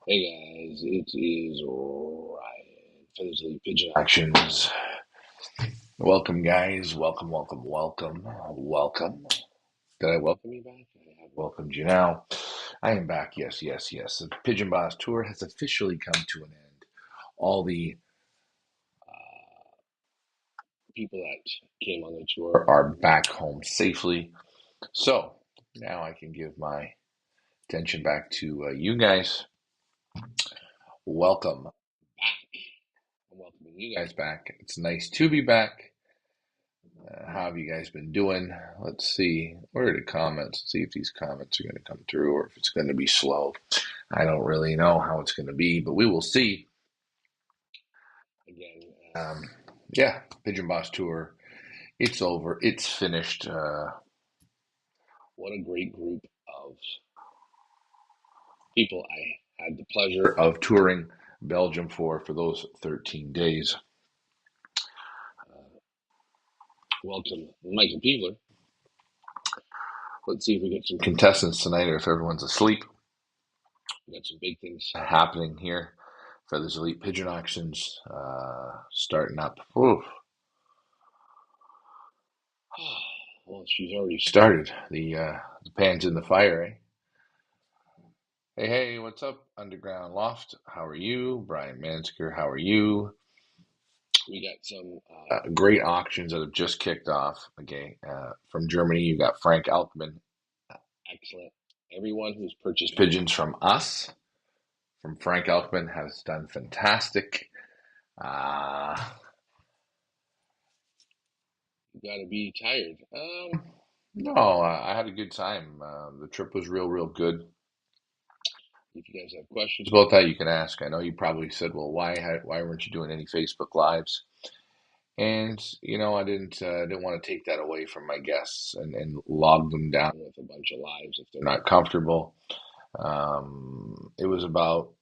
Hey guys, it is Ryan Feathers League Pigeon Actions. Welcome, guys. Welcome, welcome, welcome, welcome. Did I welcome you back? I have welcomed you now. I am back. Yes, yes, yes. The Pigeon Boss Tour has officially come to an end. All the people that came on the tour are back home safely. So now I can give my attention back to you guys. Welcome back. I'm welcoming you guys back. It's nice to be back. How have you guys been doing? Let's see. Where are the comments? Let's see if these comments are going to come through or if it's going to be slow. I don't really know how it's going to be, but we will see. Again, yeah, Pigeon Boss Tour. It's over. It's finished. What a great group of people I had the pleasure of touring Belgium for those 13 days. Welcome, Michael Peeler. Let's see if we get some contestants tonight or if everyone's asleep. We got some big things happening here. Feathers Elite Pigeon Auctions starting up. Oof. Well, she's already started. The pan's in the fire, eh? Hey, hey, what's up, Underground Loft? How are you? Brian Mansker, how are you? We got some great auctions that have just kicked off. Okay, from Germany, you got Frank Elkman. Excellent. Everyone who's purchased pigeons from us, from Frank Elkman, has done fantastic. Uh, you gotta be tired. No, I had a good time. The trip was real good. If you guys have questions about that, you can ask. I know you probably said, "Well, why weren't you doing any Facebook Lives?" And I didn't want to take that away from my guests and log them down with a bunch of lives if they're not comfortable. It was about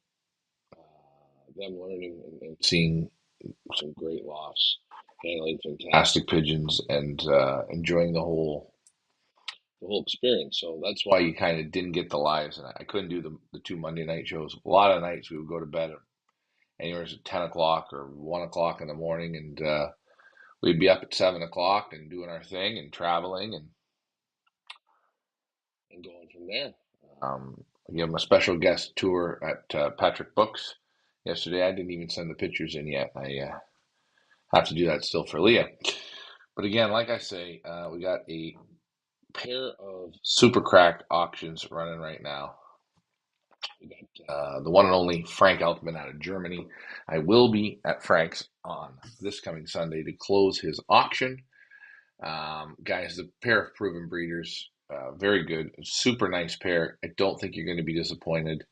them learning and seeing some great lofts, handling fantastic pigeons, and enjoying the whole experience. So that's why you kind of didn't get the lives, and I couldn't do the two Monday night shows. A lot of nights we would go to bed at anywhere at 10 o'clock or 1 o'clock in the morning, and we'd be up at 7 o'clock and doing our thing and traveling and going from there. I gave him a special guest tour at Patrick Books yesterday. I didn't even send the pictures in yet. I have to do that still for Leah. But again, like I say, we got a pair of super cracked auctions running right now. We got the one and only Frank Elkman out of Germany. I will be at Frank's on this coming Sunday to close his auction. Guys, the pair of proven breeders, very good, super nice pair. I don't think you're going to be disappointed.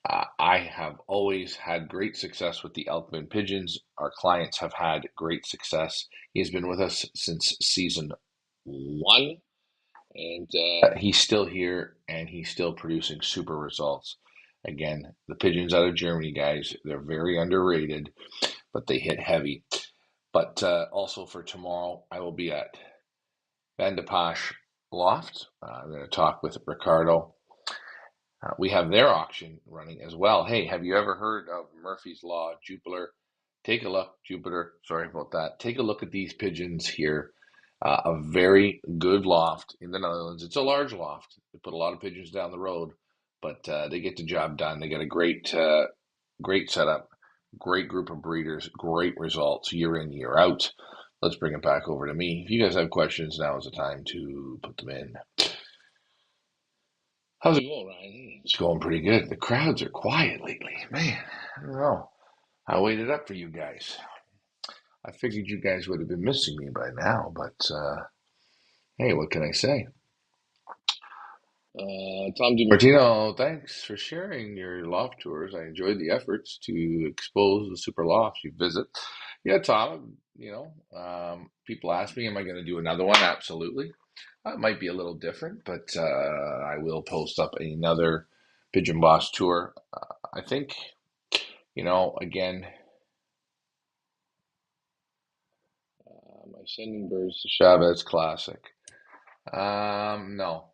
I have always had great success with the Elkman pigeons. Our clients have had great success. He has been with us since season one, and he's still here and he's still producing super results. Again, the pigeons out of Germany, guys, they're very underrated, but they hit heavy. But also for tomorrow, I will be at Van de Pasch Loft. I'm going to talk with Ricardo. We have their auction running as well. Hey, have you ever heard of Murphy's Law, Jupiter? Take a look, Jupiter. Sorry about that. Take a look at these pigeons here. A very good loft in the Netherlands. It's a large loft. They put a lot of pigeons down the road, but they get the job done. They got a great setup, great group of breeders, great results year in, year out. Let's bring it back over to me. If you guys have questions, now is the time to put them in. How's it going, Ryan? It's going pretty good. The crowds are quiet lately. Man, I don't know. I waited up for you guys. I figured you guys would have been missing me by now, but hey, what can I say? Tom DiMartino, thanks for sharing your loft tours. I enjoyed the efforts to expose the super lofts you visit. Yeah, Tom, people ask me, am I going to do another one? Absolutely. It might be a little different, but I will post up another Pigeon Boss tour. I think, again, my Sending Birds to Chavez Classic. No,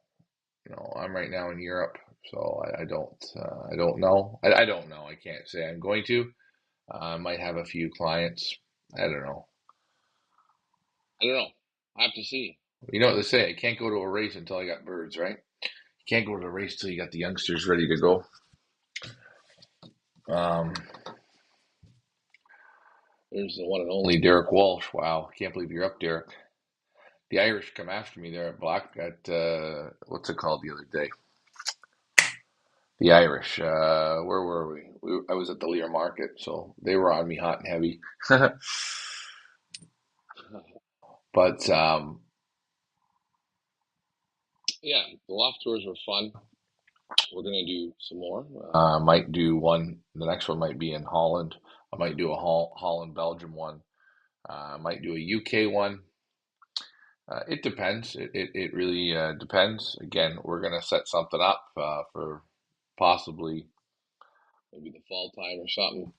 I'm right now in Europe So I don't know. I don't know. I can't say I'm going to. I might have a few clients. I don't know. I don't know. I have to see. You know what they say? I can't go to a race until I got birds, right? You can't go to a race till you got the youngsters ready to go. Um, there's the one and only Derek Walsh. Wow, can't believe you're up, Derek. The Irish come after me there at what's it called the other day? The Irish. Where were I was at the Lear Market, so they were on me hot and heavy. But yeah, the loft tours were fun. We're gonna do some more. Might do one. The next one might be in Holland. I might do a Holland Belgium one. I might do a UK one. It depends. It really depends. Again, we're gonna set something up for possibly maybe the fall time or something.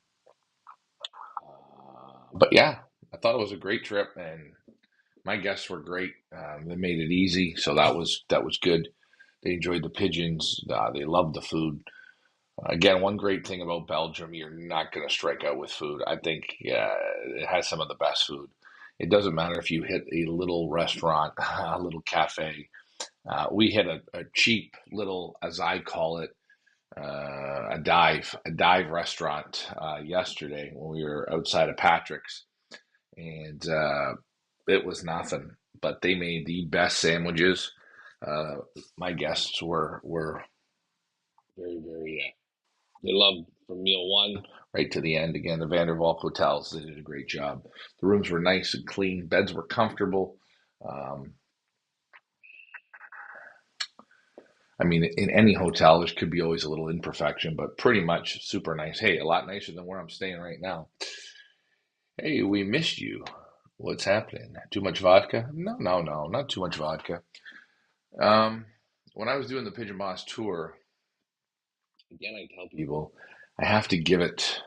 But yeah, I thought it was a great trip, and my guests were great. They made it easy, so that was good. They enjoyed the pigeons. They loved the food. Again, one great thing about Belgium, you're not going to strike out with food. I think it has some of the best food. It doesn't matter if you hit a little restaurant, a little cafe. We hit a cheap little, as I call it, a dive restaurant yesterday when we were outside of Patrick's, and it was nothing. But they made the best sandwiches. Uh, my guests were very they loved from meal one right to the end. Again, the Vandervalk hotels, they did a great job. The rooms were nice and clean, beds were comfortable. Um, I mean, in any hotel, there could be always a little imperfection, but pretty much super nice. Hey, a lot nicer than where I'm staying right now. Hey, we missed you. What's happening? Too much vodka? No, not too much vodka. Um, when I was doing the Pigeon Boss tour, again, I tell people I have to give it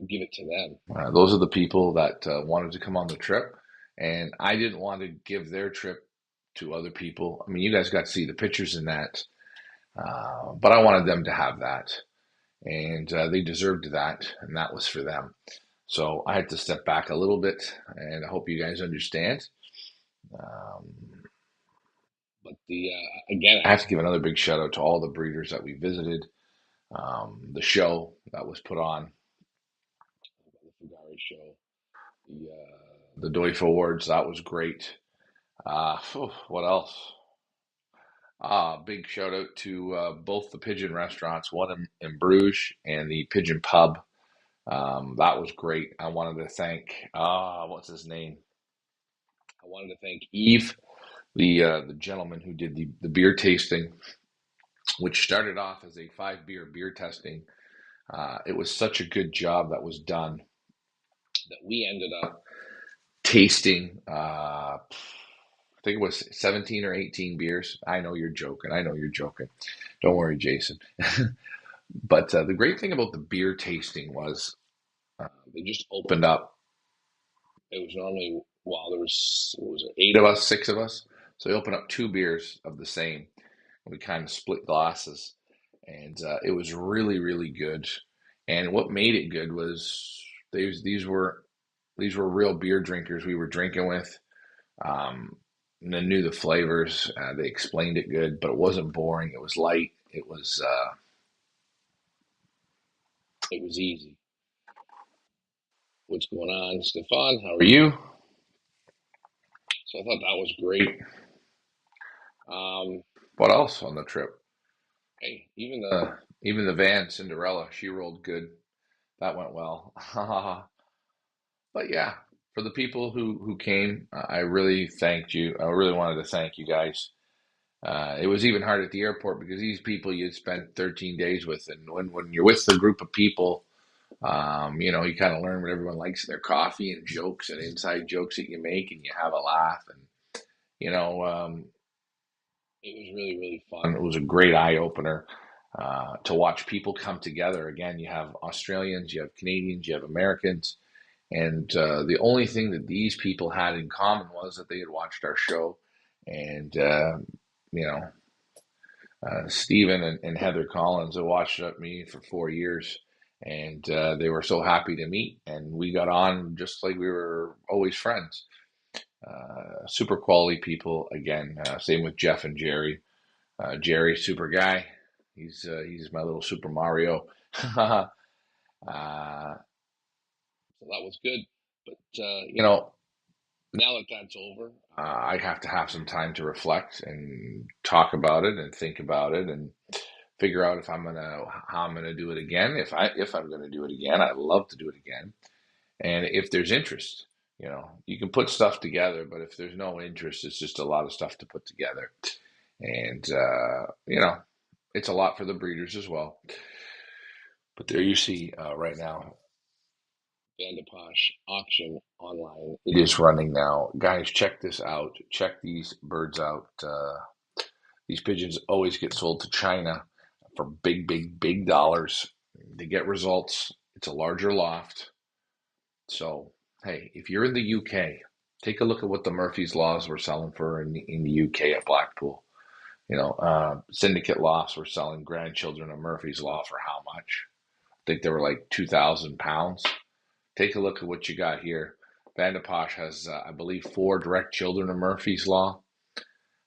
to them. Those are the people that wanted to come on the trip, and I didn't want to give their trip to other people. I mean, you guys got to see the pictures in that, but I wanted them to have that, and they deserved that, and that was for them. So I had to step back a little bit, and I hope you guys understand. Um, but the again, I have to give another big shout out to all the breeders that we visited. The show that was put on, the Fugari show, the Doif Awards, that was great. What else? Big shout out to both the pigeon restaurants, one in Bruges and the Pigeon Pub. That was great. I wanted to thank what's his name? I wanted to thank Eve, the gentleman who did the beer tasting, which started off as a beer testing. It was such a good job that was done that we ended up tasting. I think it was 17 or 18 beers. I know you're joking. I know you're joking. Don't worry, Jason. But the great thing about the beer tasting was they just opened up. It was normally, well, there was, what was it, eight of us, six of us. So they opened up two beers of the same. And we kind of split glasses. And it was really good. And what made it good was these were real beer drinkers we were drinking with. And they knew the flavors. They explained it good, but it wasn't boring. It was light. It was easy. What's going on, Stefan? How are you? So I thought that was great. What else on the trip? Hey, even the van Cinderella, she rolled good. That went well. But yeah, for the people who came, I really thanked you. I really wanted to thank you guys. It was even hard at the airport because these people you'd spent 13 days with, and when you're with a group of people, you know, you kind of learn what everyone likes in their coffee and jokes and inside jokes that you make, and you have a laugh, and you know, it was really fun. It was a great eye opener to watch people come together. Again, you have Australians, you have Canadians, you have Americans, and the only thing that these people had in common was that they had watched our show, and you know, Stephen and Heather Collins have watched me for 4 years, and they were so happy to meet, and we got on just like we were always friends. Super quality people. Again, same with Jeff and Jerry. Jerry, super guy. He's my little Super Mario. So that was good. But now that that's over, I have to have some time to reflect and talk about it and think about it and figure out if I'm gonna how I'm gonna do it again. If I'm gonna do it again, I'd love to do it again. And if there's interest, you can put stuff together, but if there's no interest, it's just a lot of stuff to put together. And it's a lot for the breeders as well. But there you see right now, Vandeposh auction online. It is running now. Guys, check this out. Check these birds out. These pigeons always get sold to China for big, big, big dollars. They get results. It's a larger loft. So, hey, if you're in the UK, take a look at what the Murphy's Laws were selling for in the UK at Blackpool. Syndicate lofts were selling grandchildren of Murphy's Law for how much? I think they were like £2,000. Take a look at what you got here. Vandeposh has, I believe, 4 direct children of Murphy's Law.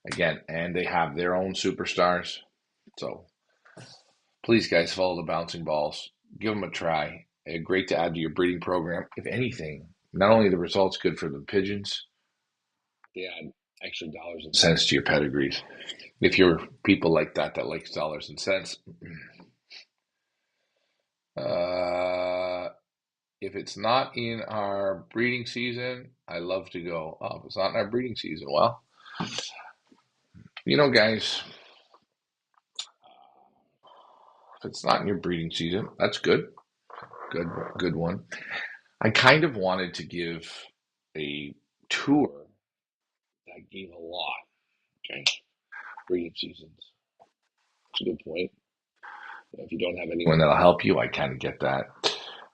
Again, and they have their own superstars. So please, guys, follow the bouncing balls. Give them a try. Great to add to your breeding program. If anything, not only are the results good for the pigeons, they add extra dollars and cents to your pedigrees. If you're people like that likes dollars and cents, if it's not in our breeding season, I love to go. Oh, if it's not in our breeding season, well, guys, if it's not in your breeding season, that's good. Good one. I kind of wanted to give a tour that gave a lot. Okay, breeding seasons. That's a good point. If you don't have anyone that'll help you, I kind of get that.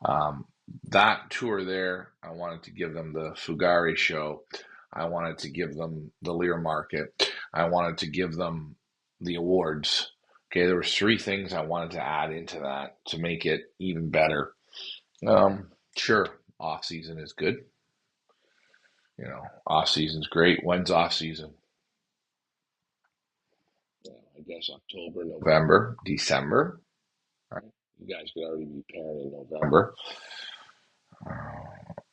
Um, that tour there, I wanted to give them the Fugari show. I wanted to give them the Lear Market. I wanted to give them the awards. Okay, there was 3 things I wanted to add into that to make it even better. Sure, off season is good. Off season's great. When's off season? I guess October, November, December. All right. You guys could already be pairing in November.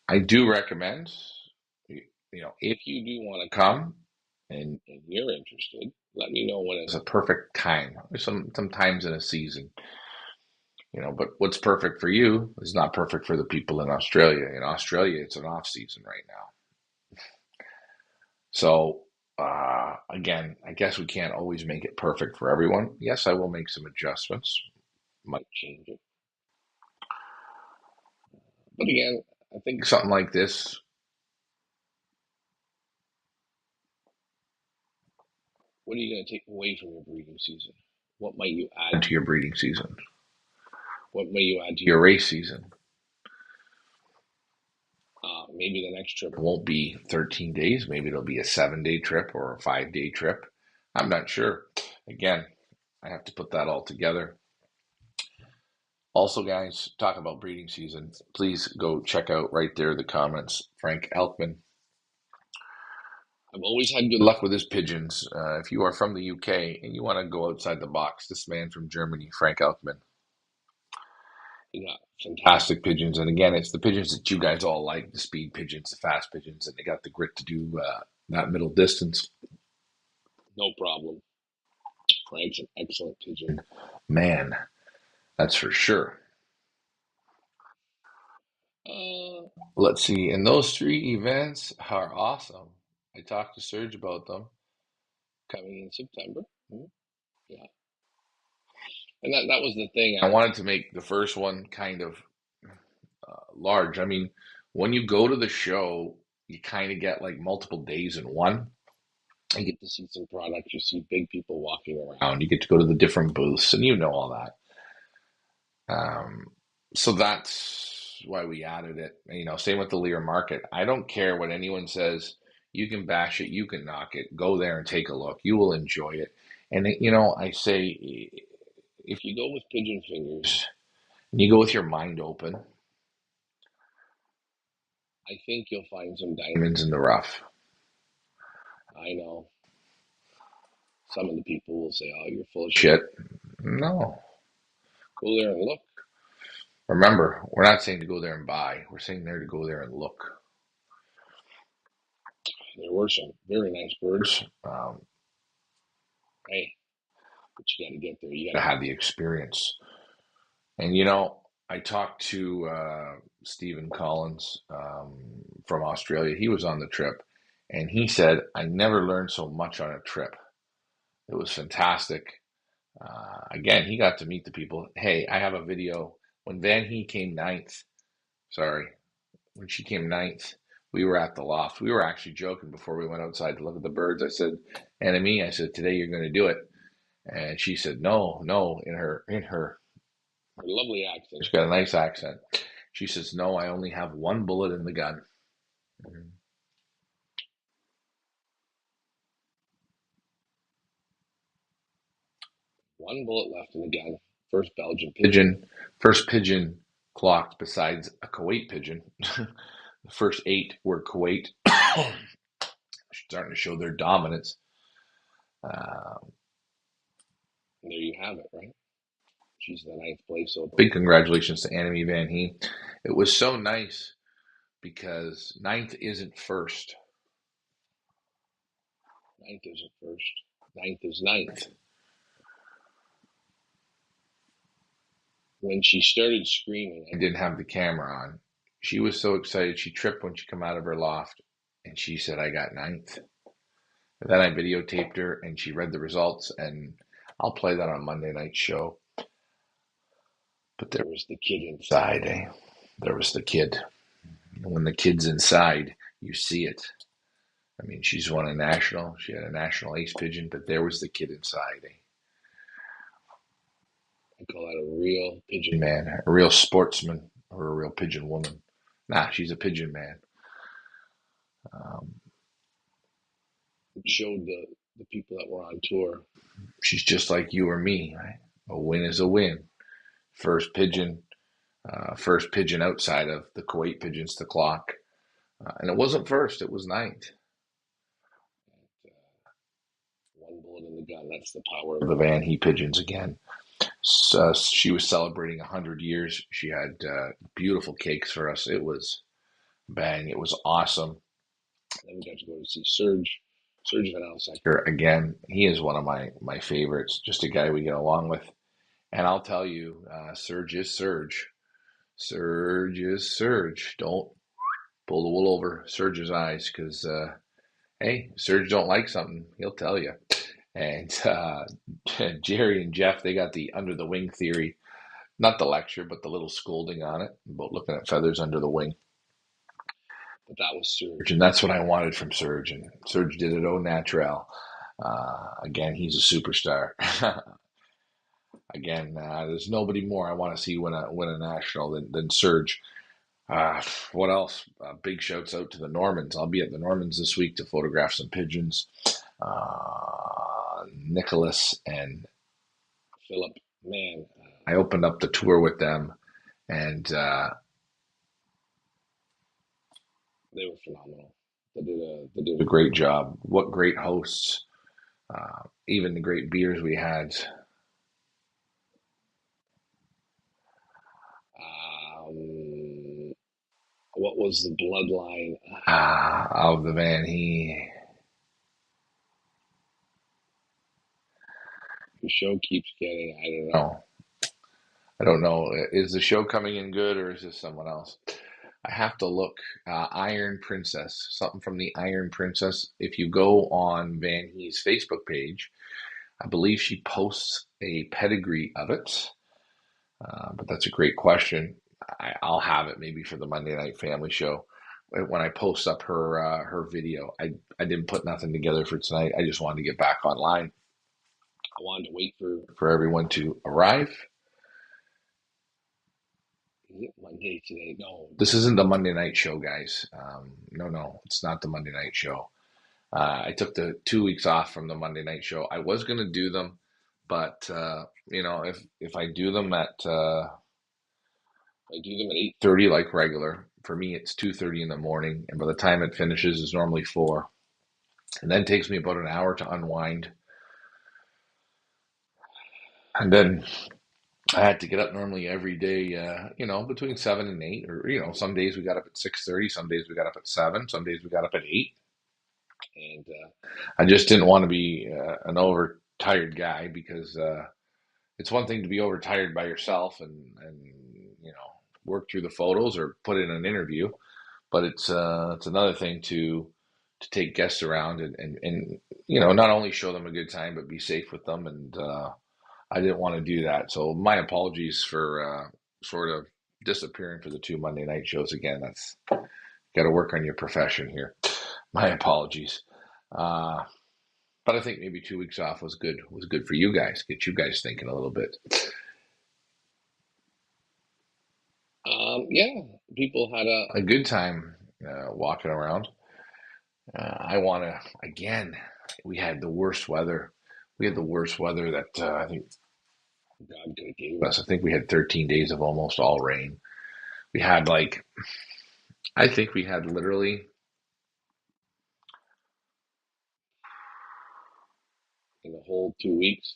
I do recommend, if you do want to come and you're interested, let me know when it's a perfect time. There's some times in a season, but what's perfect for you is not perfect for the people in Australia. In Australia, it's an off season right now. So, again, I guess we can't always make it perfect for everyone. Yes, I will make some adjustments, might change it. But again, I think something like this, what are you going to take away from your breeding season? What might you add to your breeding season? What may you add to your race season? Maybe the next trip won't be 13 days. Maybe it'll be a 7-day trip or a 5-day trip. I'm not sure. Again, I have to put that all together. Also, guys, talk about breeding season. Please go check out right there the comments. Frank Elkman. I've always had good luck with his pigeons. If you are from the UK and you want to go outside the box, this man from Germany, Frank Elkman, he got fantastic pigeons. And again, it's the pigeons that you guys all like, the speed pigeons, the fast pigeons, and they got the grit to do that middle distance. No problem. Frank's an excellent pigeon. Man, that's for sure. Let's see. And those 3 events are awesome. I talked to Serge about them coming in September. Yeah. And that was the thing. I wanted to make the first one kind of large. I mean, when you go to the show, you kind of get like multiple days in one. You get to see some products. You see big people walking around. You get to go to the different booths, and all that. So that's why we added it. Same with the Lear Market. I don't care what anyone says. You can bash it. You can knock it. Go there and take a look. You will enjoy it. And I say, if you go with pigeon fingers and you go with your mind open, I think you'll find some diamonds in the rough. I know some of the people will say, "Oh, you're full of shit." No, go there and look. Remember, we're not saying to go there and buy. We're saying there to go there and look. There were some very nice birds. Hey, but you got to get there. You got to have the experience. And I talked to Stephen Collins from Australia. He was on the trip, and he said, "I never learned so much on a trip. It was fantastic." Again, he got to meet the people. Hey, I have a video when Van He came ninth. Sorry, when she came ninth, we were at the loft. We were actually joking before we went outside to look at the birds. I said, "Enemy," I said, "today you're going to do it." And she said, "No, no," in her lovely accent. She's got a nice accent. She says, "No, I only have one bullet in the gun." One bullet left in the gun. First Belgian pigeon. First pigeon clocked besides a Kuwait pigeon. The first 8 were Kuwait. Starting to show their dominance. Uh, there you have it, right? She's in the 9th place. So big congratulations to Annemie Van He. It was so nice because 9th isn't first. 9th isn't first. 9th is 9th. When she started screaming, I didn't have the camera on. She was so excited. She tripped when she come out of her loft, and she said, "I got 9th." And then I videotaped her, and she read the results, and I'll play that on Monday night show. But there was the kid inside, eh? There was the kid. And when the kid's inside, you see it. I mean, she's won a national. She had a national ace pigeon, but there was the kid inside, eh? I call that a real pigeon man, a real sportsman, or a real pigeon woman. Nah, she's a pigeon man. It showed the people that were on tour. She's just like you or me, right? A win is a win. First pigeon, first pigeon outside of the Kuwait pigeons to clock. And it wasn't first, it was 9th. One bullet in the gun, that's the power of the Van He pigeons again. So she was celebrating 100 years. She had beautiful cakes for us. It was bang. It was awesome. Then we got to go to see Serge. Serge Van Alsaker again. He is one of my favorites. Just a guy we get along with. And I'll tell you, Serge is Serge. Serge is Serge. Don't pull the wool over Serge's eyes because, hey, Serge don't like something. He'll tell you. And Jerry and Jeff, they got the under the wing theory. Not the lecture, but the little scolding on it about looking at feathers under the wing. But that was Serge, and that's what I wanted from Serge, and Serge did it au naturel. Again, he's a superstar. Again, there's nobody more I want to see win a national than Serge. What else? Big shouts out to the Normans. I'll be at the Normans this week to photograph some pigeons. Nicholas and Philip, man, I opened up the tour with them, and they were phenomenal. They did a great job. What great hosts! Even the great beers we had. What was the bloodline of the Van He? The show keeps getting. I don't know. I don't know. Is the show coming in good or is this someone else? I have to look. Iron Princess, something from the Iron Princess. If you go on Van He's Facebook page, I believe she posts a pedigree of it. But that's a great question. I'll have it maybe for the Monday Night Family Show when I post up her video. I didn't put nothing together for tonight. I just wanted to get back online. I wanted to wait for everyone to arrive. Is it Monday today? No, this isn't the Monday night show, guys. No, it's not the Monday night show. I took the 2 weeks off from the Monday night show. I was going to do them, but if I do them at 8:30 like regular, for me it's 2:30 in the morning, and by the time it finishes is normally 4, and then it takes me about an hour to unwind, and then I had to get up normally every day, between 7 and 8, or some days we got up at 6:30, some days we got up at 7, some days we got up at 8, and I just didn't want to be an overtired guy because it's one thing to be overtired by yourself and work through the photos or put in an interview, but it's another thing to take guests around and not only show them a good time but be safe with them, and I didn't want to do that. So my apologies for sort of disappearing for the two Monday night shows again. That's got to work on your profession here. My apologies. Uh, but I think maybe 2 weeks off was good for you guys. Get you guys thinking a little bit. Yeah, people had a good time walking around. I want to again. We had the worst weather. We had the worst weather that I think God could have gave us. I think we had 13 days of almost all rain. We had I think we had literally in the whole 2 weeks,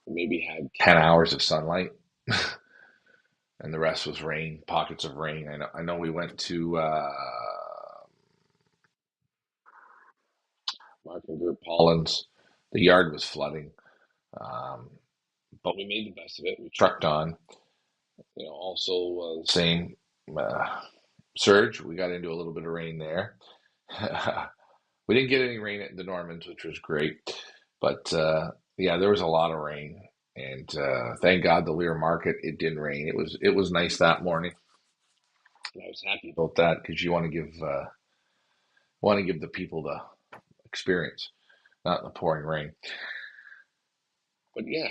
we maybe had 10 hours of sunlight, and the rest was rain, pockets of rain. I know we went to Mark and Gert Paulins. The yard was flooding, um, but we made the best of it. We trucked on. Also same uh, surge. We got into a little bit of rain there. We didn't get any rain at the Normans, which was great, but yeah, there was a lot of rain, and thank God the Lear Market it didn't rain. It was nice that morning, and I was happy about that because you want to give the people the experience, not in the pouring rain. But yeah,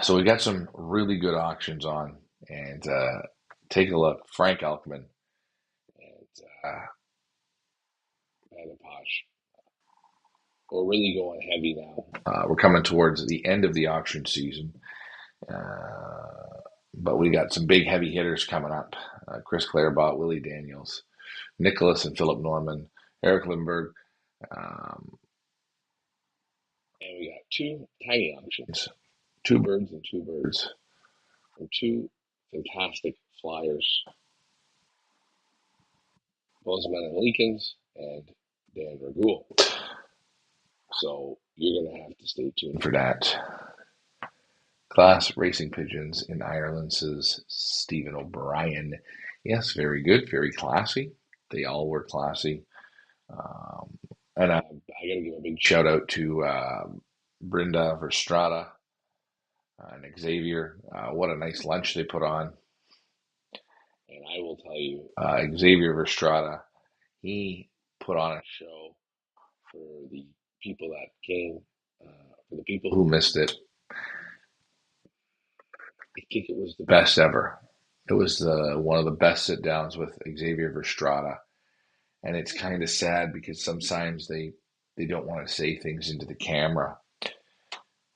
so we got some really good auctions on, and take a look. Frank Elkman and Posh. We're really going heavy now. We're coming towards the end of the auction season, but we got some big heavy hitters coming up. Chris Clarebott, Willie Daniels, Nicholas and Philip Norman, Eric Lindbergh, um, and we got two tiny auctions, two birds and two birds, from two fantastic flyers, Bozeman and Leakins and Dan Dragul. So you're going to have to stay tuned for that. Class Racing Pigeons in Ireland, says Stephen O'Brien. Yes, very good, very classy. They all were classy. Um, and I got to give a big shout out to Brenda Verstrada and Xavier. What a nice lunch they put on. And I will tell you, Xavier Verstrada, he put on a show for the people that came, for the people who missed it. I think it was the best ever. It was one of the best sit downs with Xavier Verstrada, and it's kind of sad because sometimes they don't want to say things into the camera,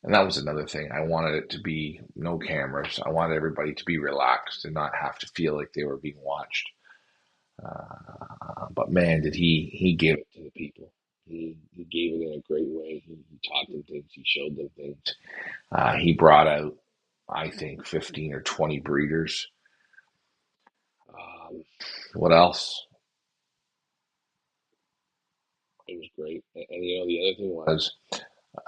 and that was another thing. I wanted it to be no cameras. I wanted everybody to be relaxed and not have to feel like they were being watched. But man, did he give it to the people. He gave it in a great way. He taught them things. He showed them things. He brought out, I think, 15 or 20 breeders. What else? It was great. And the other thing was,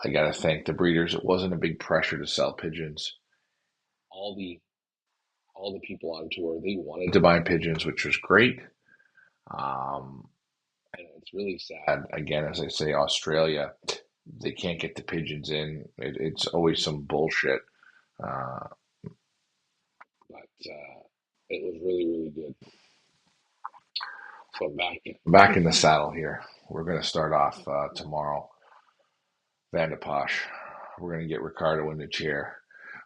I got to thank the breeders. It wasn't a big pressure to sell pigeons. All the people on tour, they wanted to buy pigeons, which was great. Um, and it's really sad. Again, as I say, Australia, they can't get the pigeons in. It's always some bullshit. Uh, but it was really, really good. So back in the saddle here. We're going to start off tomorrow. Van de Posh. We're going to get Ricardo in the chair.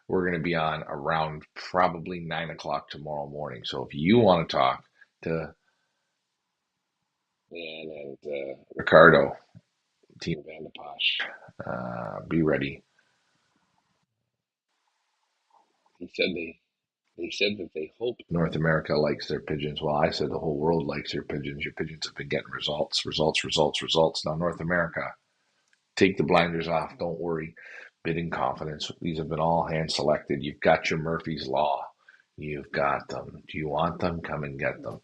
We're going to be on around probably 9 o'clock tomorrow morning. So if you want to talk to Dan and Ricardo, Team Vandeposh. Be ready. He said they said that they hope North America likes their pigeons. Well, I said the whole world likes your pigeons. Your pigeons have been getting results, results, results, results. Now, North America, take the blinders off. Don't worry. Bid in confidence. These have been all hand selected. You've got your Murphy's Law. You've got them. Do you want them? Come and get them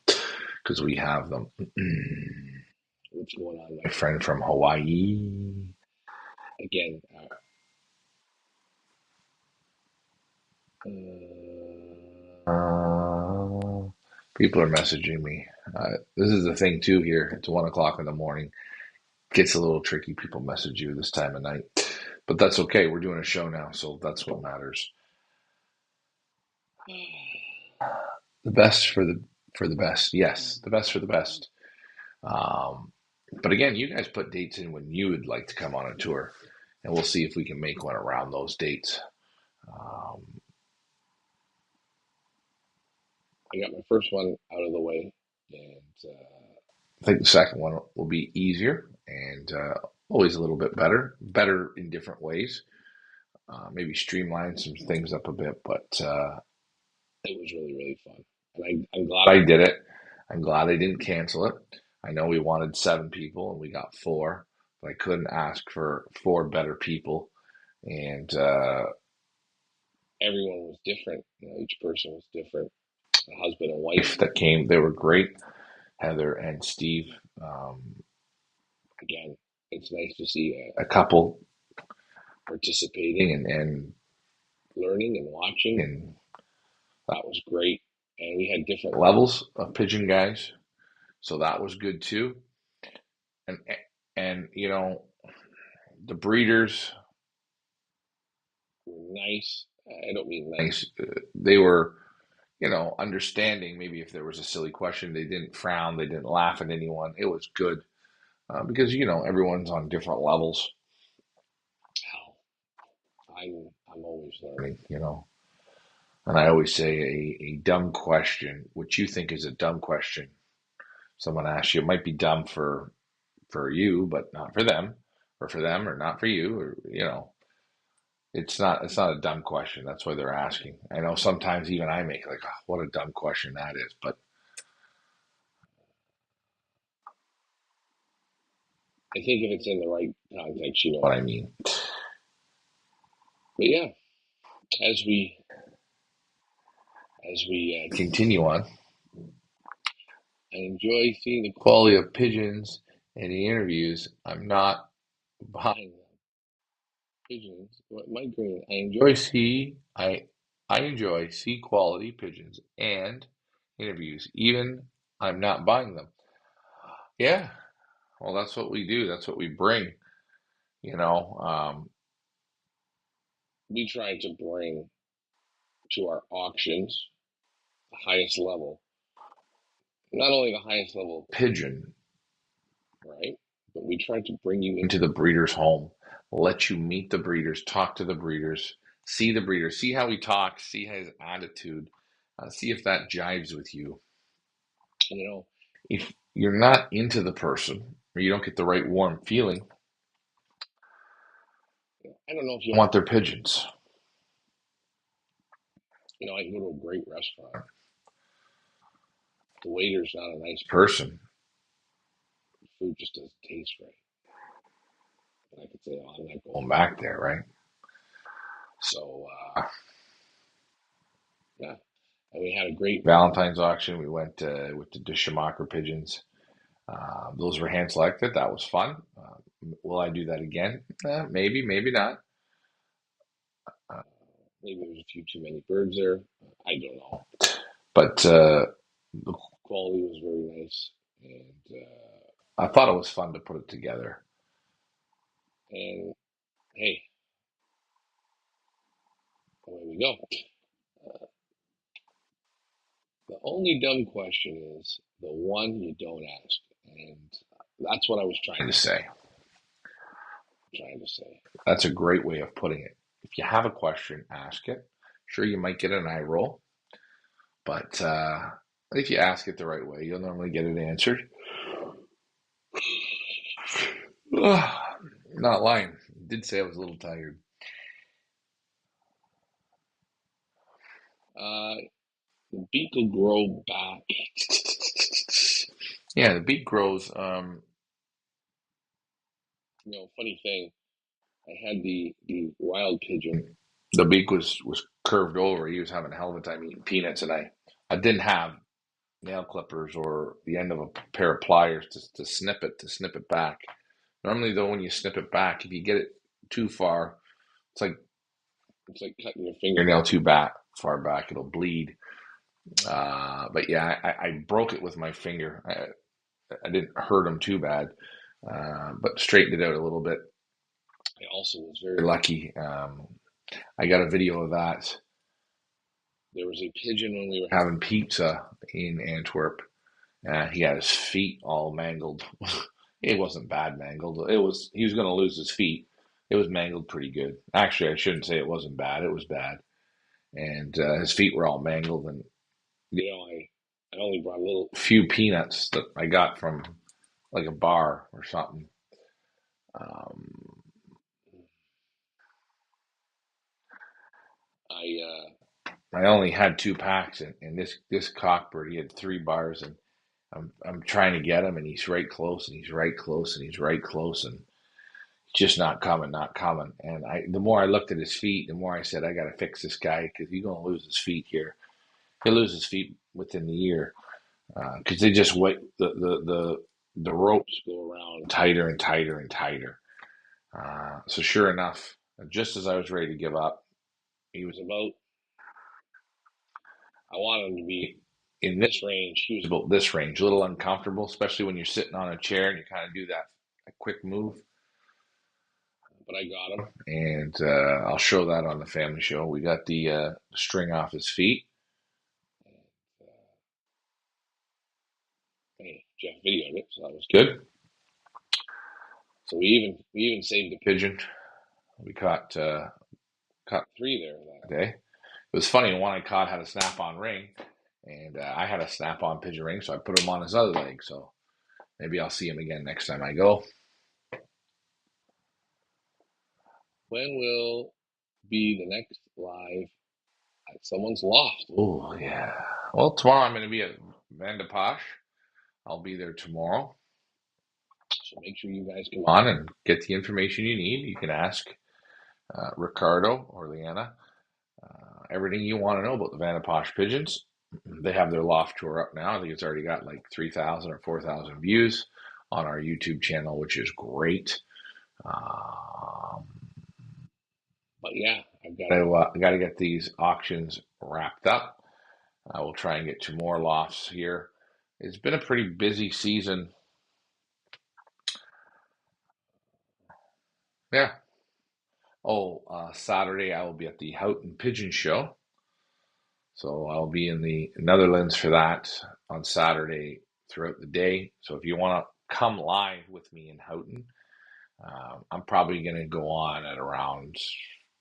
because we have them. What's going on, my friend from Hawaii? Again, people are messaging me. This is the thing too. Here, it's 1 o'clock in the morning. Gets a little tricky. People message you this time of night, but that's okay. We're doing a show now, so that's what matters. The best for the best. Yes, the best for the best. Um, but again, you guys put dates in when you would like to come on a tour, and we'll see if we can make one around those dates. Um, I got my first one out of the way, and I think the second one will be easier and always a little bit better, better in different ways. Maybe streamline some things up a bit, but it was really, really fun. And I'm glad I did it. I'm glad I didn't cancel it. I know we wanted 7 people and we got 4, but I couldn't ask for 4 better people. And everyone was different. Each person was different. The husband and wife that came, they were great. Heather and Steve. Um, Again, it's nice to see a couple participating and learning and watching, and that was great. And we had different levels of pigeon guys, so that was good too. And and the breeders were nice. I don't mean nice. They were, understanding. Maybe if there was a silly question, they didn't frown. They didn't laugh at anyone. It was good because everyone's on different levels. Hell, I'm always learning. And I always say a dumb question, which you think is a dumb question, someone asks you, it might be dumb for you, but not for them, or for them, or not for you, or it's not a dumb question. That's why they're asking. I know sometimes even I make like, "Oh, what a dumb question that is," but I think if it's in the right context, you know what I mean. But yeah, as we continue on, I enjoy seeing the quality of pigeons and the interviews. I'm not buying them. Pigeons. What Mike Green. I enjoy C quality pigeons and interviews. Even I'm not buying them. Yeah. Well, that's what we do. That's what we bring. You know, um, we try to bring to our auctions the highest level, not only the highest level pigeon, right? But we try to bring you into the breeder's home, let you meet the breeders, talk to the breeders, see the breeder, see how he talks, see his attitude, see if that jives with you. If you're not into the person or you don't get the right warm feeling, I don't know if you want their pigeons. I can go to a great restaurant. The waiter's not a nice person. The food just doesn't taste right. And I could say, oh, I'm not going back there, right? So, yeah. And we had a great Valentine's auction. We went with the Dishamaker pigeons. Those were hand selected. That was fun. Will I do that again? Maybe, maybe not. Uh, Maybe there's a few too many birds there. I don't know. But the quality was very nice, and I thought it was fun to put it together. And hey, away we go. The only dumb question is the one you don't ask, and that's what I was trying to say. That's a great way of putting it. If you have a question, ask it. Sure, you might get an eye roll, but if you ask it the right way, you'll normally get it answered. not lying. I did say I was a little tired. Uh, the beak will grow back. Yeah, the beak grows. Funny thing. I had the wild pigeon. The beak was curved over. He was having a hell of a time eating peanuts, and I didn't have nail clippers or the end of a pair of pliers to snip it back. Normally, though, when you snip it back, if you get it too far, it's like cutting your fingernail too far back. It'll bleed. But yeah, I broke it with my finger. I didn't hurt him too bad, but straightened it out a little bit. I also was very lucky. I got a video of that. There was a pigeon when we were having pizza in Antwerp. He had his feet all mangled. It wasn't bad mangled. He was going to lose his feet. It was mangled pretty good. Actually, I shouldn't say it wasn't bad. It was bad, and his feet were all mangled. And I only brought a little few peanuts that I got from like a bar or something. Um, I only had 2 packs, and this cockbird he had 3 bars, and I'm trying to get him, and he's right close, and he's right close, and he's right close, and just not coming, not coming. And the more I looked at his feet, the more I said, I got to fix this guy because he's going to lose his feet here. He'll lose his feet within the year because they just wait. The ropes go around tighter and tighter and tighter. So sure enough, just as I was ready to give up, he was about. I wanted him to be in this range. He was about this range, a little uncomfortable, especially when you're sitting on a chair and you kind of do that a quick move. But I got him, and I'll show that on the family show. We got the string off his feet. Hey, Jeff videoed it, so that was good. So we even saved a pigeon. We caught 3 there that day. It was funny. One I caught had a snap-on ring, and I had a snap-on pigeon ring, so I put him on his other leg. So maybe I'll see him again next time I go. When will be the next live at someone's loft? Oh yeah. Well, tomorrow I'm going to be at Van de Posh. I'll be there tomorrow. So make sure you guys come on and get the information you need. You can ask Ricardo or Leanna everything you want to know about the Van de Posh pigeons. They have their loft tour up now. I think it's already got like 3,000 or 4,000 views on our YouTube channel, which is great. But yeah, I got to get these auctions wrapped up. I will try and get 2 more lofts here. It's been a pretty busy season. Yeah. Oh, Saturday I will be at the Houghton Pigeon Show. So I'll be in the Netherlands for that on Saturday throughout the day. So if you want to come live with me in Houghton, I'm probably going to go on at around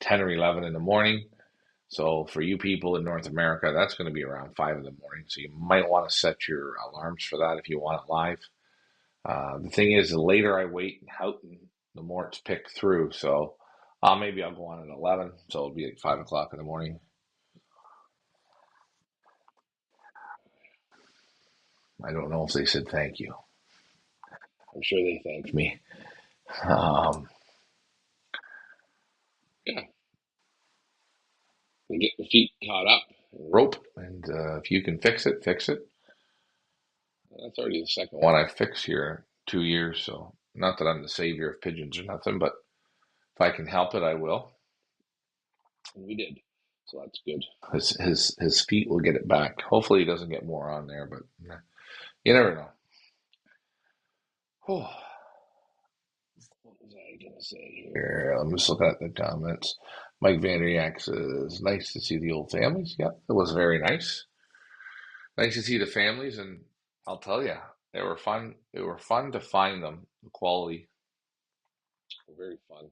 10 or 11 in the morning. So for you people in North America, that's going to be around 5 in the morning. So you might want to set your alarms for that if you want it live. The thing is, the later I wait in Houghton, the more it's picked through. So maybe I'll go on at 11. So it'll be like 5 o'clock in the morning. I don't know if they said thank you. I'm sure they thanked me. Yeah. And get the feet caught up and rope. And if you can fix it, fix it. That's already the second one I fixed here in 2 years. So not that I'm the savior of pigeons or nothing, but if I can help it, I will. And we did. So that's good. His feet will get it back. Hopefully he doesn't get more on there, but you never know. Oh, what was I gonna say here? I'm just looking at the comments. Mike Vanderyak says, nice to see the old families. Yep, it was very nice. Nice to see the families, and I'll tell you, they were fun. They were fun to find them. The quality, very fun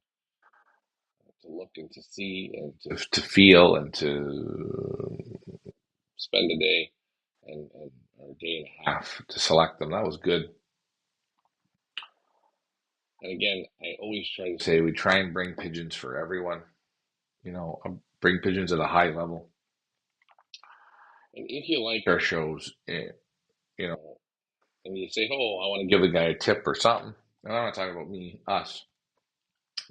to look and to see and to feel and to spend a day and or a day and a half to select them. That was good. And again, I always try to say we try and bring pigeons for everyone. Bring pigeons at a high level. And if you like our shows, you know, and you say, "Oh, I want to give a guy a tip or something," and I'm not talking about me, us.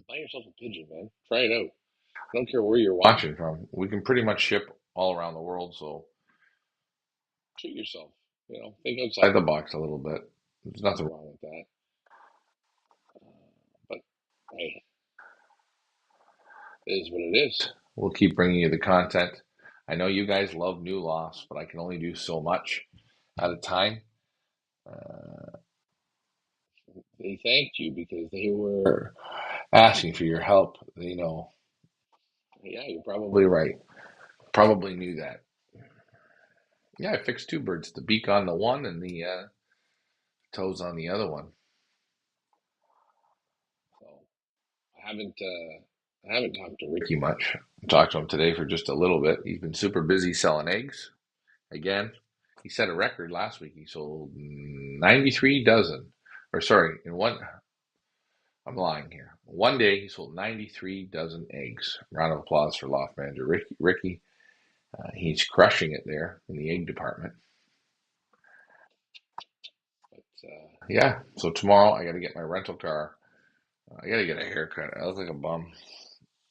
Buy yourself a pigeon, man. Try it out. I don't care where you're watching from. We can pretty much ship all around the world, so treat yourself. Think outside the box a little bit. There's nothing wrong with that. But hey, it is what it is. We'll keep bringing you the content. I know you guys love new loss, but I can only do so much at a time. They thanked you because they were asking for your help. Yeah, you're probably right. Probably knew that. Yeah, I fixed two birds, the beak on the one and the toes on the other one. So I haven't talked to Ricky much. I talked to him today for just a little bit. He's been super busy selling eggs. Again, he set a record last week. He sold 93 dozen. Or sorry, I'm lying here. One day he sold 93 dozen eggs. Round of applause for loft manager Ricky. He's crushing it there in the egg department. But yeah, so tomorrow I got to get my rental car. I got to get a haircut. I look like a bum.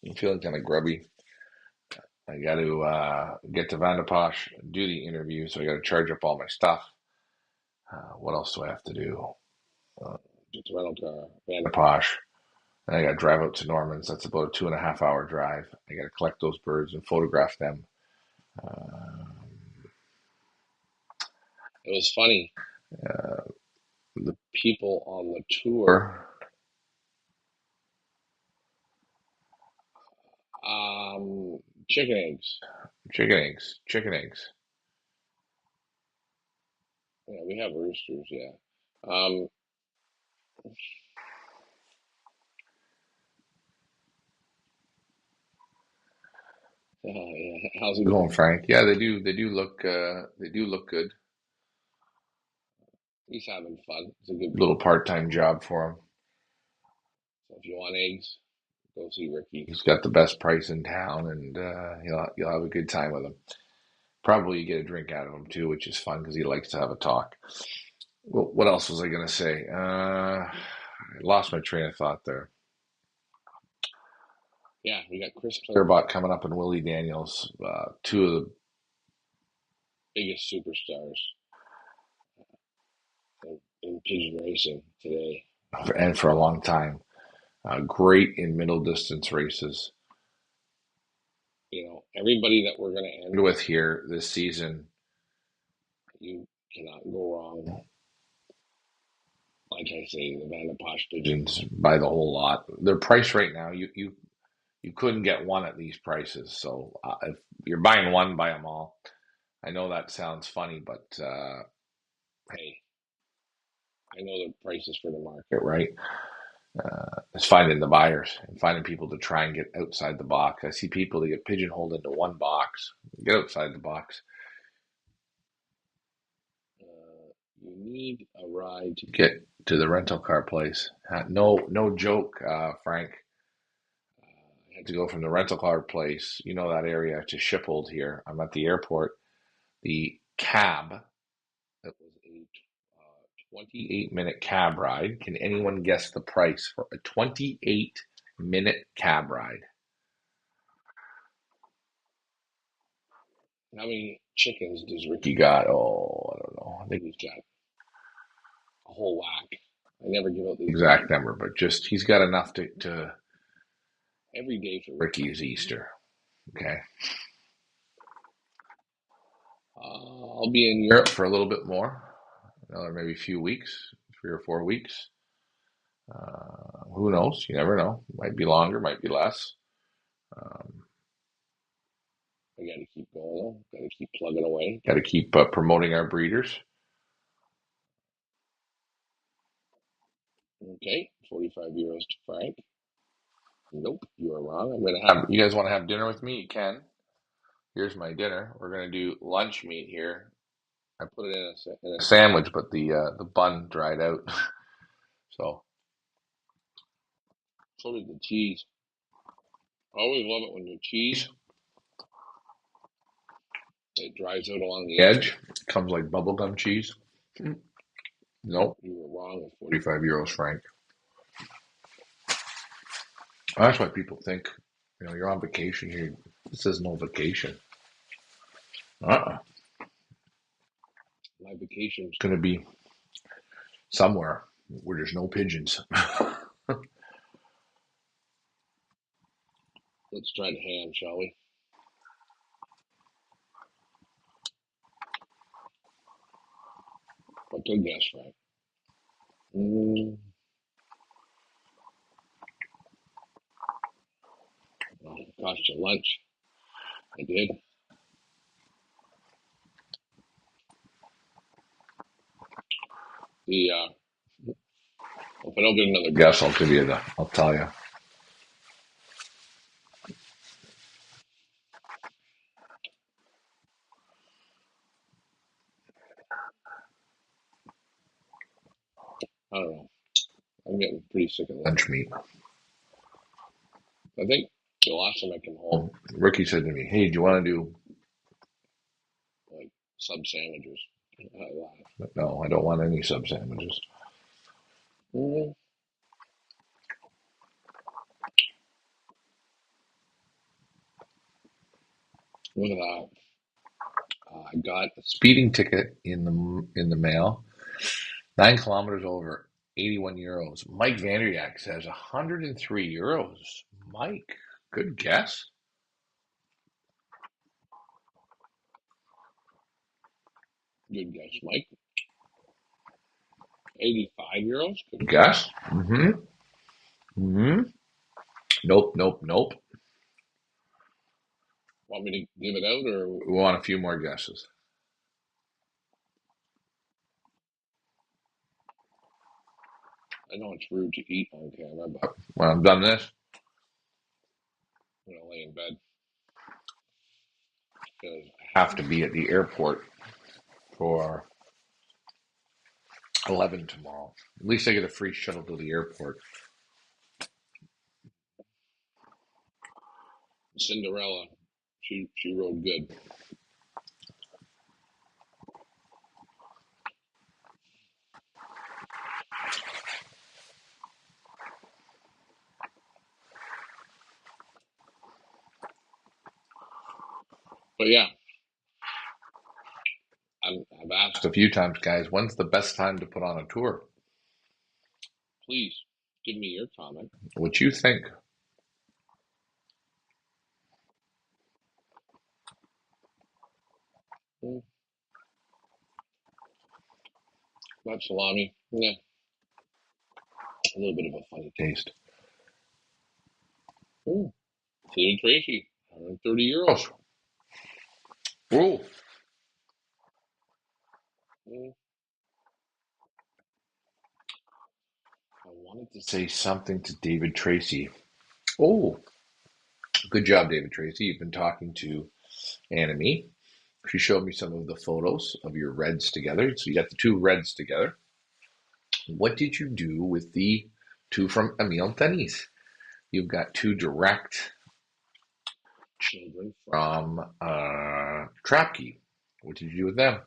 I'm feeling kind of grubby. I got to get to Van de Posh, do the interview, so I got to charge up all my stuff. What else do I have to do? Get the rental car, Van de Posh. Then I got to drive out to Norman's. That's about a 2.5 hour drive. I got to collect those birds and photograph them. It was funny. The people on the tour, chicken eggs, chicken eggs, chicken eggs. Yeah, we have roosters. Yeah. Um, yeah. How's it going, Frank? Yeah, they do. They do look. They do look good. He's having fun. It's a good little part-time job for him. So if you want eggs, go see Ricky. He's got the best price in town, and you'll have a good time with him. Probably you get a drink out of him too, which is fun because he likes to have a talk. Well, what else was I going to say? I lost my train of thought there. Yeah, we got Chris Clarebot coming up and Willie Daniels, two of the biggest superstars in pigeon racing today, and for a long time. Great in middle distance races. Everybody that we're going to end with here this season, you cannot go wrong. Like I say, the Van de Posh pigeons by the whole lot. Their price right now, you couldn't get one at these prices. So if you're buying one, buy them all. I know that sounds funny, but hey, I know the prices for the market, right? It's finding the buyers and finding people to try and get outside the box. I see people that get pigeonholed into one box. Get outside the box. You need a ride to get to the rental car place. No joke, Frank. I had to go from the rental car place, that area, to Shiphold here. I'm at the airport. The cab, that was a 28-minute cab ride. Can anyone guess the price for a 28-minute cab ride? How many chickens does Ricky got? Oh, I don't know. I think he's got a whole whack. I never give out the exact number, but just he's got enough to every day for Ricky is Easter. Okay. I'll be in Europe for a little bit more, another maybe few weeks, 3 or 4 weeks. Who knows? You never know. Might be longer, might be less. Um, I got to keep going. Got to keep plugging away. Got to keep promoting our breeders. Okay, 45 euros to Frank. Nope, you are wrong. I'm gonna have. You guys want to have dinner with me? You can. Here's my dinner. We're gonna do lunch meat here. I put it in a sandwich, but the bun dried out. So So did the cheese. I always love it when the cheese, it dries out along the edge. Edge comes like bubblegum cheese. Nope. You were wrong with 45 45 euros, euros. Frank. That's why people think, you're on vacation here. This is no vacation. Uh-uh. My vacation's It's going to be somewhere where there's no pigeons. Let's try the ham, shall we? A good guess, Frank. Mm, well, it cost you lunch. I did. The if I don't get another Guess guess, I'll give you the, I'll tell you. I don't know. I'm getting pretty sick of lunch. Lunch meat. I think the last time I came home, Ricky said to me, hey, do you want to do? like sub sandwiches. I laughed. No, I don't want any sub sandwiches. Mm, look at that. I got Speeding ticket in the mail. 9 kilometers over, 81 euros. Mike Vanderyak says 103 euros. Mike, good guess. good guess, Mike. 85 euros. Good Good guess. guess. Mm-hmm. Mm-hmm. Nope, nope, nope. Want me to give it out, or We want a few more guesses. I know it's rude to eat on camera, but When I'm done this, I'm gonna lay in bed because I have to be at the airport for 11 tomorrow. At least I get a free shuttle to the airport. Cinderella, she rode good. But yeah, I've Asked asked. a few times, guys, when's the best time to put on a tour? Please give me your comment. What you think? Mm, that salami, yeah, a little bit of a funny taste. Taste. Mm, David Tracy, 130 euros. Oh, Mm, I wanted to say something to David Tracy. Oh, good job, David Tracy. You've been talking to Anime. She showed me some of the photos of your reds together. So you got the two reds together. What did you do with the two from Emile Denis? You've got two direct children from Trapkey. What did you do with them?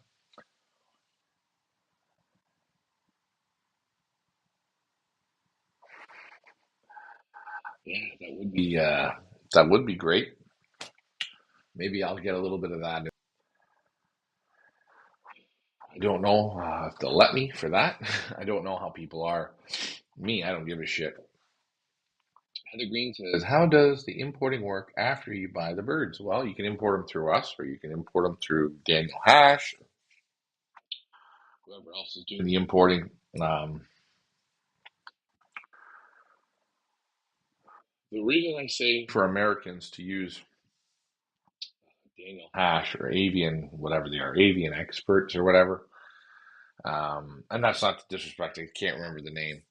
Yeah, That would be great. Maybe I'll get a little bit of that. I don't know if they'll let me for that. I don't know how people are. Me, I don't give a shit. Heather Green Says, says, how does the importing work after you buy the birds? Well, you can import them through us, or you can import them through Daniel Hash, whoever else is in doing the the importing. importing. Um, The reason I say for Americans to use Daniel Hash or Avian, whatever they are, Avian experts or whatever. And that's not disrespect. I can't remember the name.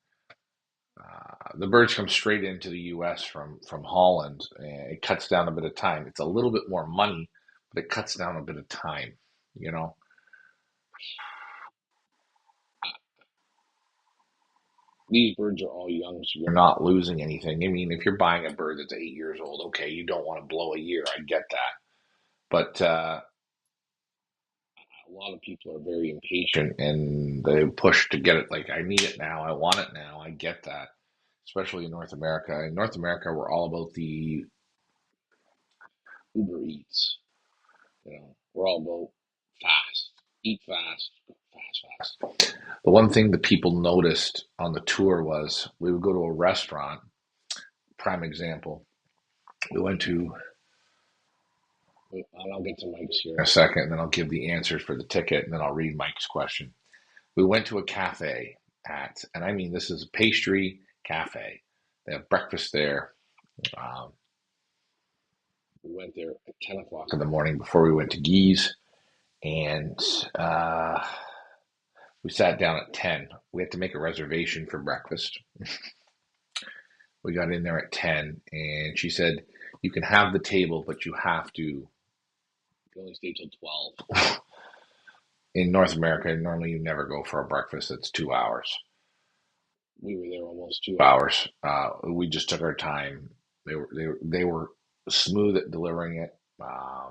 The birds come straight into the U.S. from Holland. And it cuts down a bit of time. It's a little bit more money, but it cuts down a bit of time. You know, These birds are all young, so you're not losing anything. I mean, if you're buying a bird that's 8 years old, okay, you don't want to blow a year. I get that. But a lot of people are very impatient and they push to get it. Like, I need it now. I want it now. I get that, especially in North America. In North America, we're all about the Uber Eats. We're all about fast, eat fast, fast, fast. The one thing that people noticed on the tour was we would go to a restaurant. Prime example. We went to, And I'll get to Mike's in here. a second, and then I'll give the answers for the ticket, and then I'll read Mike's question. We went to a cafe and I mean, this is a pastry cafe. They have breakfast there. Um, We went there at 10 o'clock in the morning before we went to Gee's, and we sat down at 10. We had to make a reservation for breakfast. We got in there at 10, and she said, "You can have the table, but you have to." You can only stay till 12. In North America, normally you never go for a breakfast that's 2 hours. We were there almost 2 hours. We just took our time. They were smooth at delivering it.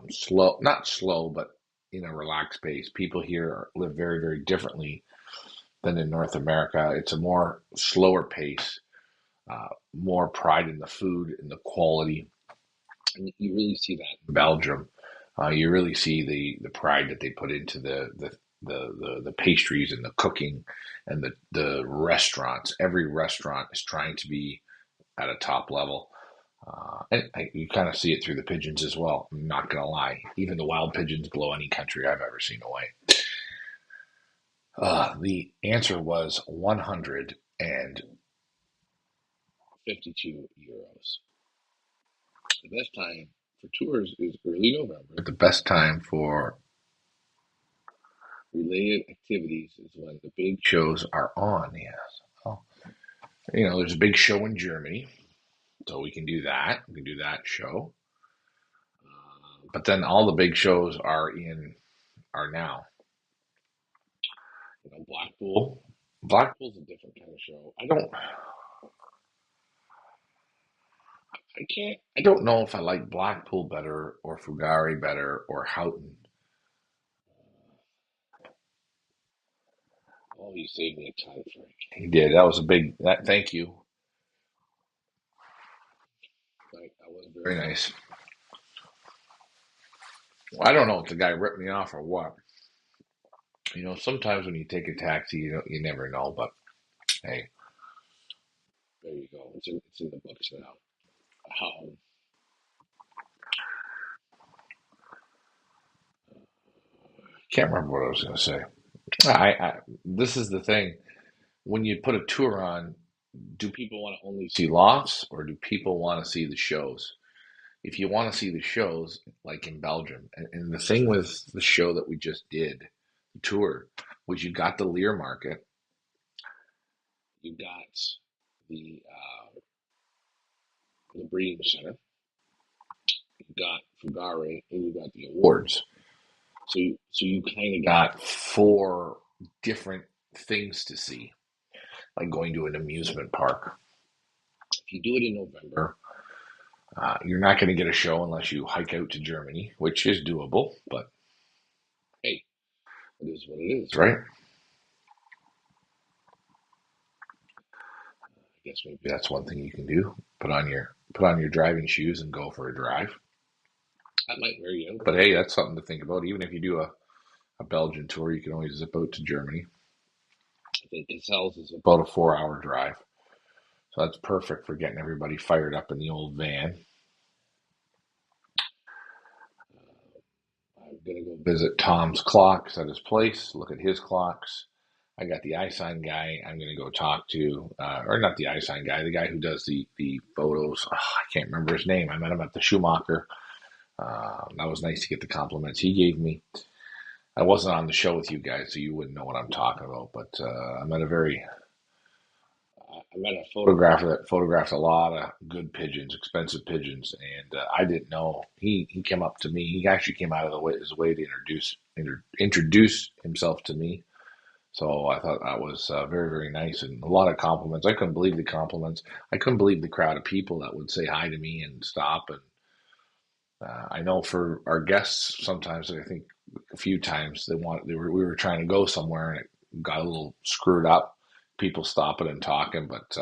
Slow, not slow, but in a relaxed pace. People here live very, very differently than in North America. It's a more slower pace, more pride in the food and the quality. And you really see that In Belgium, you really see the pride that they put into the pastries and the cooking and the restaurants. Every restaurant is trying to be at a top level. You kind of see it through the pigeons as well. I'm not going to lie. Even the wild pigeons blow any country I've ever seen away. The answer was 152 €52. The best time for tours is early November. The best time for Related activities is when the big shows are on. Yes. Well, there's a big show in Germany, so we can do that. We can do that show. But then all the big shows are now. Blackpool. Blackpool's a different kind of show. I don't know if I like Blackpool better or Fugari better or Houghton. Oh, you saved me a ton, Frank. He did. That was a big. Thank you. That was Very nice. Well, I don't know if the guy ripped me off or what. Sometimes when you take a taxi, you never know. But hey, there you go. It's in the books now. Can't remember what I was going to say. This is the thing. When you put a tour on, do people want to only see lofts or do people want to see the shows? If you want to see the shows, like in Belgium, and the thing with the show that we just did, the tour, was you got the Lear Market, you got the breeding center, you got Fugare, and you got the awards. So you kind of got 4 different things to see, like going to an amusement park. If you do it in November, you're not going to get a show unless you hike out to Germany, which is doable, but hey, it is what it is. Right? I guess maybe that's one thing you can do. Put on your driving shoes and go for a drive. That might wear you out. But hey, that's something to think about. Even if you do a Belgian tour, you can always zip out to Germany. I think Cassell's is about a 4-hour drive. So that's perfect for getting everybody fired up in the old van. I'm going to go visit Tom's clocks at his place, look at his clocks. I got the iSign guy I'm going to go talk to, or not the iSign guy, the guy who does the photos. Oh, I can't remember his name. I met him at the Schumacher. That was nice to get the compliments he gave me. I wasn't on the show with you guys, so you wouldn't know what I'm talking about, but I met a photographer that photographed a lot of good pigeons, expensive pigeons, and I didn't know. He came up to me. He actually came out of his way to introduce himself to me. So I thought that was very, very nice and a lot of compliments. I couldn't believe the compliments. I couldn't believe the crowd of people that would say hi to me and stop. And I know for our guests, sometimes I think a few times we were trying to go somewhere and it got a little screwed up. People stopping and talking, but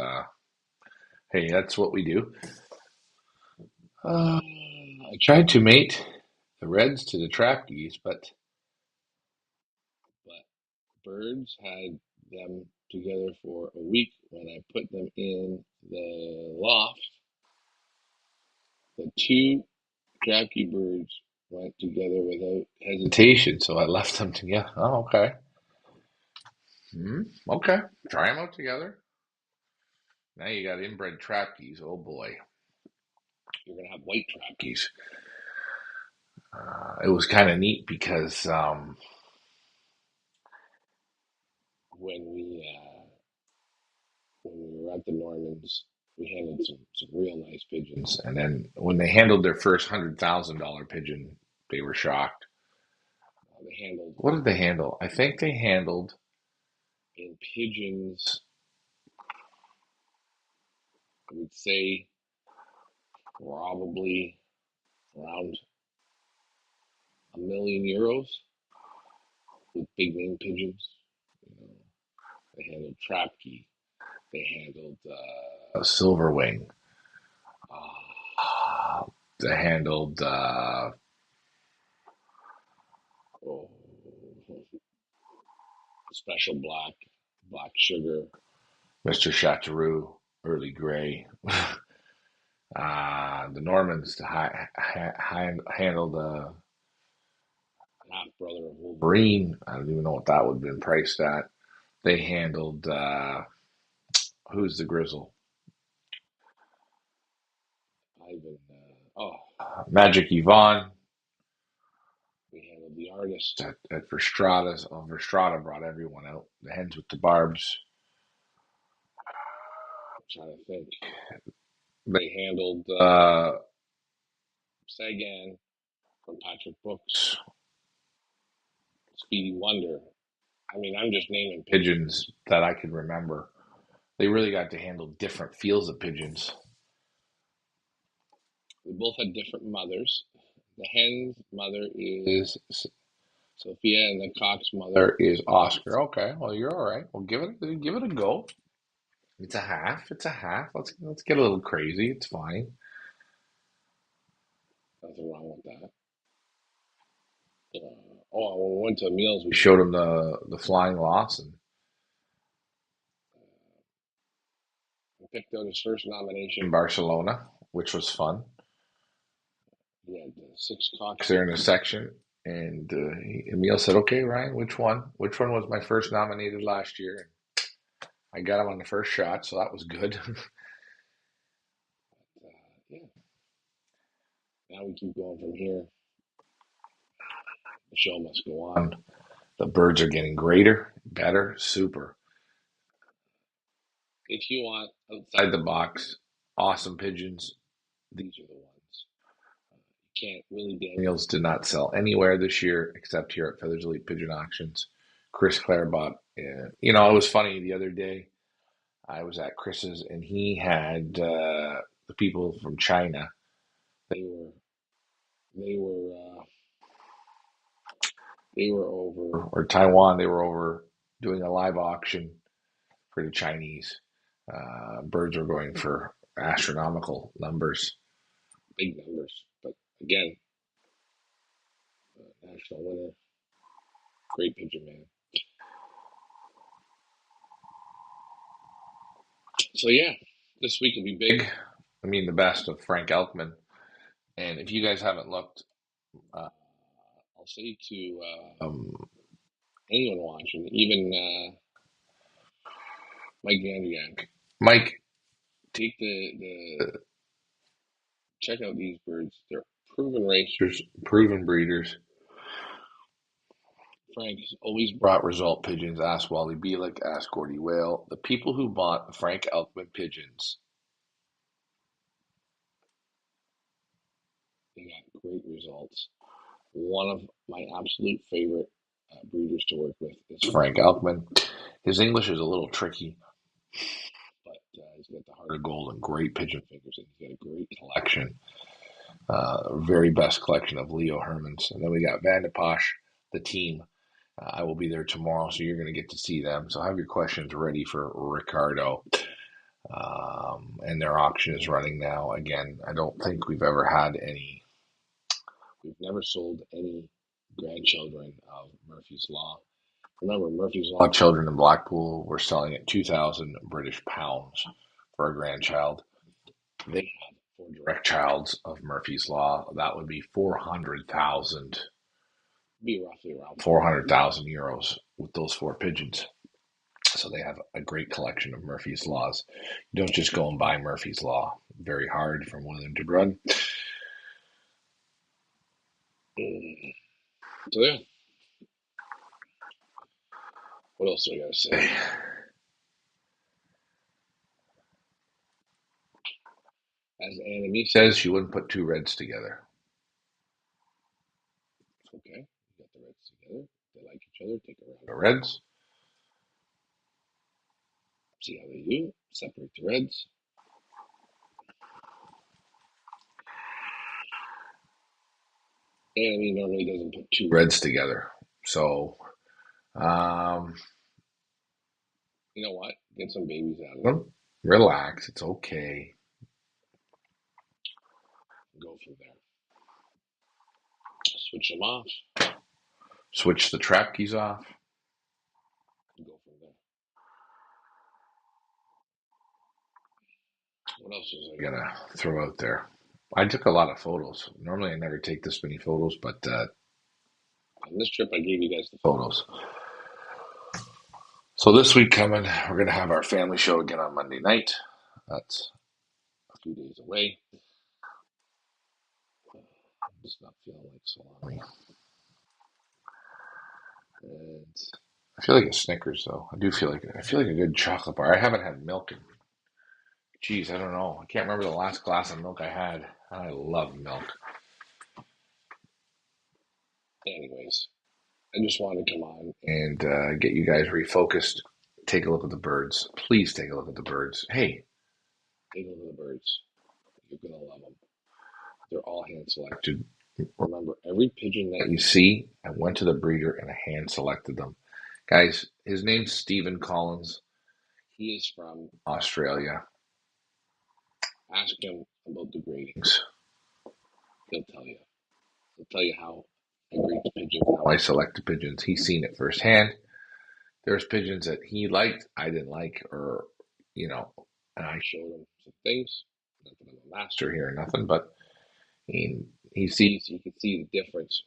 hey, that's what we do. I tried to mate the reds to the trap geese, but birds had them together for a week. When I put them in the loft, the two Jackie birds went together without hesitation, so I left them together. Oh, okay. Okay. Try them out together. Now you got inbred trap geese. Oh boy. You're going to have white trap geese. It was kind of neat because when we when we were at the Normans, we handled some real nice pigeons. And then when they handled their first $100,000 pigeon, they were shocked. They handled What did they handle? I think they handled in pigeons, I would say probably around €1 million with big name pigeons. You know, they handled Trapkey. They handled Silverwing. They handled oh, Special Black Sugar, Mr. Chateauroux, Early Grey. The Normans handled half brother of Wolverine. I don't even know what that would have been priced at. They handled who's the Grizzle? Ivan. Magic Yvonne. We handled the artist at Verstrada's. Oh, Verstrada brought everyone out. The hens with the barbs. I'm trying to think. They handled Sagan from Patrick Books. Speedy Wonder. I mean, I'm just naming pigeons that I can remember. They really got to handle different fields of pigeons. They both had different mothers. The hen's mother is Sophia, and the cock's mother is Oscar. Okay, well you're all right. Well, give it a go. It's a half. It's a half. Let's get a little crazy. It's fine. Nothing wrong with that. When we went to meals, we showed him the flying loss and we picked out his first nomination in Barcelona, which was fun. He had 6 cocks there in a section, and Emil said, "Okay, Ryan, which one? Which one was my first nominated last year?" And I got him on the first shot, so that was good. Yeah, now we keep going from here. The show must go on. The birds are getting greater, better, super. If you want outside the box, awesome pigeons, these are the ones. You can't. Willie Daniels did not sell anywhere this year except here at Feathers Elite Pigeon Auctions. Chris Clare bought. It was funny the other day. I was at Chris's and he had the people from China. They were they were they were over or Taiwan. They were over doing a live auction for the Chinese. Birds were going for astronomical numbers, big numbers. But again, national winner, great pigeon man. So yeah, this week will be big. I mean, the best of Frank Elkman. And if you guys haven't looked, uh, I'll say to anyone watching, even Mike Vanderyank, Mike, take the check out these birds. They're proven racers, proven breeders. Frank has always brought result pigeons. Ask Wally Bielek, ask Gordy Whale. The people who bought Frank Elkman pigeons, they got great results. One of my absolute favorite breeders to work with is Frank Elkman. His English is a little tricky, but he's got the heart of gold and great pigeon fingers, and he's got a great collection, very best collection of Leo Hermans. And then we got Van de Posh, the team. I will be there tomorrow, so you're going to get to see them. So have your questions ready for Ricardo. And their auction is running now. Again, I don't think we've ever had any. We've never sold any grandchildren of Murphy's Law. Remember, Murphy's Law Children in Blackpool were selling at 2,000 British pounds for a grandchild. They have four direct childs of Murphy's Law. That would be 400,000. Be roughly around 400,000 euros with those four pigeons. So they have a great collection of Murphy's Laws. You don't just go and buy Murphy's Law. Very hard from William de Brun. So yeah. What else do I gotta say? As Annie says, she wouldn't put two reds together. It's okay. You got the reds together. They like each other. Take a round The reds. See how they do. Separate the reds. Annie normally doesn't put two reds together. So, you know what? Get some babies out of them. Relax. It's okay. Go from there. Switch them off. Switch the trap keys off. Go from there. What else was I gonna throw out there? I took a lot of photos. Normally, I never take this many photos, but on this trip, I gave you guys the photos. So this week coming, we're gonna have our family show again on Monday night. That's a few days away. I'm just not feeling like salami. And I feel like a Snickers, though. I feel like a good chocolate bar. I haven't had milk in, geez, I don't know. I can't remember the last glass of milk I had. I love milk. Anyways, I just wanted to come on and get you guys refocused. Take a look at the birds. Please take a look at the birds. Hey, take a look at the birds. You're gonna love them. They're all hand selected. Remember, every pigeon that you see, I went to the breeder and I hand selected them. Guys, his name's Stephen Collins. He is from Australia. Ask him about the gradings. He'll tell you. He'll tell you how I grade the pigeons, how I select the pigeons. He's seen it firsthand. There's pigeons that he liked, I didn't like, or, and I showed him some things. Not that I'm a master here or nothing, but he sees, you can see the difference.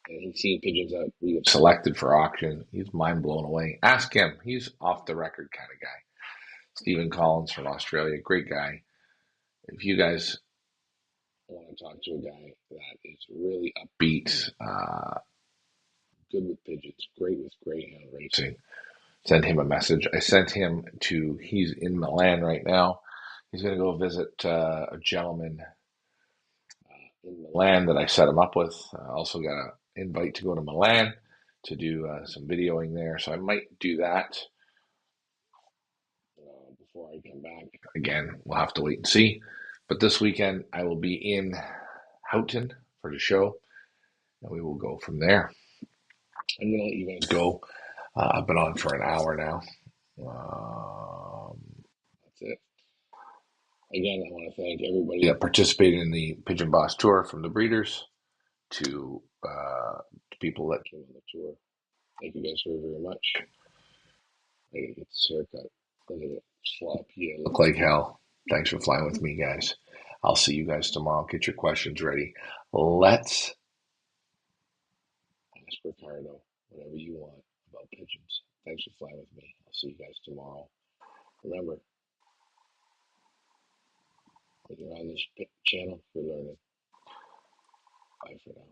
And he's seen pigeons that we have selected for auction. He's mind blown away. Ask him. He's off the record kind of guy. Stephen Collins from Australia, great guy. If you guys want to talk to a guy that is really upbeat, good with pigeons, great with greyhound racing, send him a message. I sent him he's in Milan right now. He's going to go visit a gentleman in Milan that I set him up with. I also got an invite to go to Milan to do some videoing there. So I might do that before I come back. Again, we'll have to wait and see. But this weekend, I will be in Houghton for the show, and we will go from there. I'm going to let you guys go. I've been on for an hour now. That's it. Again, I want to thank everybody that participated in the Pigeon Boss Tour, from the breeders to people that came on the tour. Thank you guys very, very much. I gotta get this haircut. Look at it. Sloppy. I look like hell. Thanks for flying with me, guys. I'll see you guys tomorrow. Get your questions ready. Let's ask Ricardo whatever you want about pigeons. Thanks for flying with me. I'll see you guys tomorrow. Remember, when you're on this channel, you're learning. Bye for now.